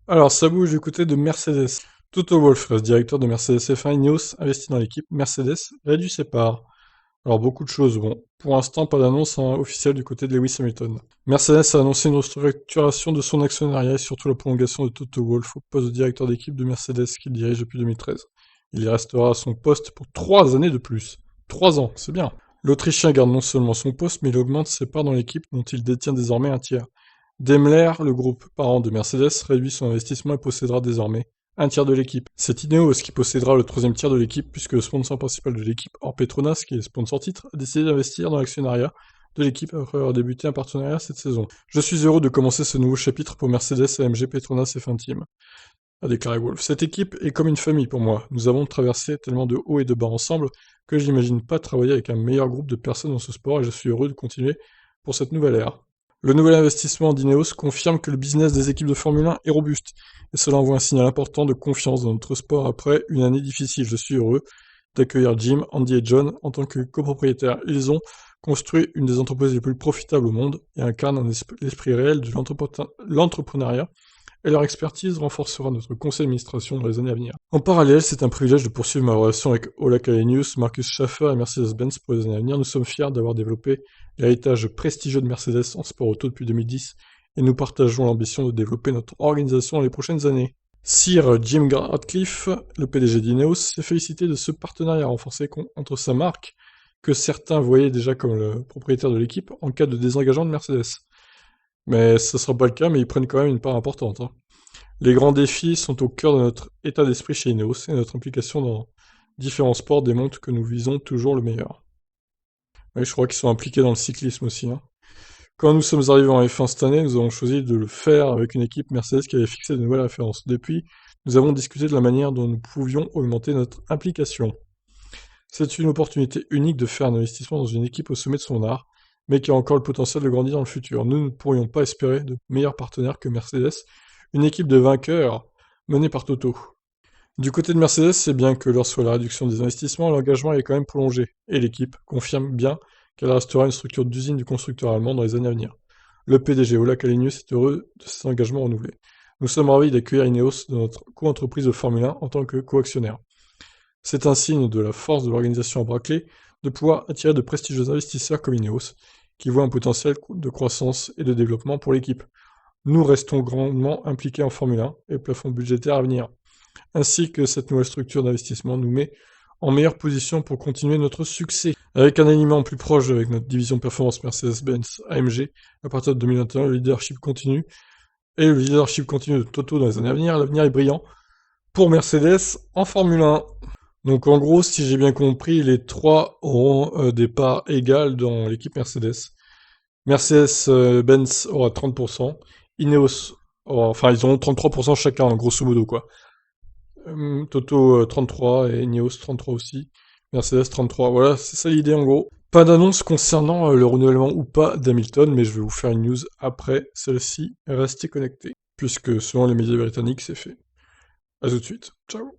Alors, ça bouge du côté de Mercedes. Toto Wolff reste directeur de Mercedes F1. Ineos investit dans l'équipe. Mercedes réduit ses parts. Alors, beaucoup de choses. Bon, pour l'instant, pas d'annonce officielle du côté de Lewis Hamilton. Mercedes a annoncé une restructuration de son actionnariat et surtout la prolongation de Toto Wolff au poste de directeur d'équipe de Mercedes qu'il dirige depuis 2013. Il y restera à son poste pour 3 années de plus. 3 ans, c'est bien. L'Autrichien garde non seulement son poste, mais il augmente ses parts dans l'équipe dont il détient désormais un tiers. Daimler, le groupe parent de Mercedes, réduit son investissement et possédera désormais un tiers de l'équipe. C'est Ineos qui possédera le troisième tiers de l'équipe puisque le sponsor principal de l'équipe, Or Petronas, qui est sponsor titre, a décidé d'investir dans l'actionnariat de l'équipe après avoir débuté un partenariat cette saison. Je suis heureux de commencer ce nouveau chapitre pour Mercedes, AMG, Petronas et F1 Team, a déclaré Wolff. Cette équipe est comme une famille pour moi. Nous avons traversé tellement de hauts et de bas ensemble que je n'imagine pas travailler avec un meilleur groupe de personnes dans ce sport et je suis heureux de continuer pour cette nouvelle ère. Le nouvel investissement d'Ineos confirme que le business des équipes de Formule 1 est robuste, et cela envoie un signal important de confiance dans notre sport après une année difficile. Je suis heureux d'accueillir Jim, Andy et John en tant que copropriétaires. Ils ont construit une des entreprises les plus profitables au monde et incarnent l'esprit réel de l'entrepreneuriat, et leur expertise renforcera notre conseil d'administration dans les années à venir. En parallèle, c'est un privilège de poursuivre ma relation avec Ola Kalenius, Marcus Schaffer et Mercedes-Benz pour les années à venir. Nous sommes fiers d'avoir développé l'héritage prestigieux de Mercedes en sport auto depuis 2010 et nous partageons l'ambition de développer notre organisation dans les prochaines années. Sir Jim Ratcliffe, le PDG d'Ineos, s'est félicité de ce partenariat renforcé entre sa marque, que certains voyaient déjà comme le propriétaire de l'équipe, en cas de désengagement de Mercedes. Mais ce ne sera pas le cas, mais ils prennent quand même une part importante, hein. Les grands défis sont au cœur de notre état d'esprit chez Ineos et notre implication dans différents sports démontre que nous visons toujours le meilleur. Oui, je crois qu'ils sont impliqués dans le cyclisme aussi, hein. Quand nous sommes arrivés en F1 cette année, nous avons choisi de le faire avec une équipe Mercedes qui avait fixé de nouvelles références. Depuis, nous avons discuté de la manière dont nous pouvions augmenter notre implication. C'est une opportunité unique de faire un investissement dans une équipe au sommet de son art, mais qui a encore le potentiel de grandir dans le futur. Nous ne pourrions pas espérer de meilleurs partenaires que Mercedes, une équipe de vainqueurs menée par Toto. Du côté de Mercedes, c'est bien que lorsque la réduction des investissements, l'engagement est quand même prolongé, et l'équipe confirme bien qu'elle restera une structure d'usine du constructeur allemand dans les années à venir. Le PDG Ola Kalenius est heureux de cet engagement renouvelé. Nous sommes ravis d'accueillir Ineos dans notre co-entreprise de Formule 1 en tant que co-actionnaire. C'est un signe de la force de l'organisation à Brackley de pouvoir attirer de prestigieux investisseurs comme Ineos, qui voient un potentiel de croissance et de développement pour l'équipe. Nous restons grandement impliqués en Formule 1 et le plafond budgétaire à venir, ainsi que cette nouvelle structure d'investissement nous met en meilleure position pour continuer notre succès. Avec un alignement plus proche avec notre division performance Mercedes-Benz AMG, à partir de 2021, le leadership continue, et le leadership continue de Toto dans les années à venir, l'avenir est brillant pour Mercedes en Formule 1. Donc en gros, si j'ai bien compris, les trois auront des parts égales dans l'équipe Mercedes. Mercedes-Benz aura 30%, Ineos aura, enfin ils auront 33% chacun, grosso modo quoi. Toto 33 et Ineos 33 aussi. Mercedes 33. Voilà, c'est ça l'idée en gros. Pas d'annonce concernant le renouvellement ou pas d'Hamilton, mais je vais vous faire une news après celle-ci. Restez connectés, puisque selon les médias britanniques, c'est fait. À tout de suite. Ciao.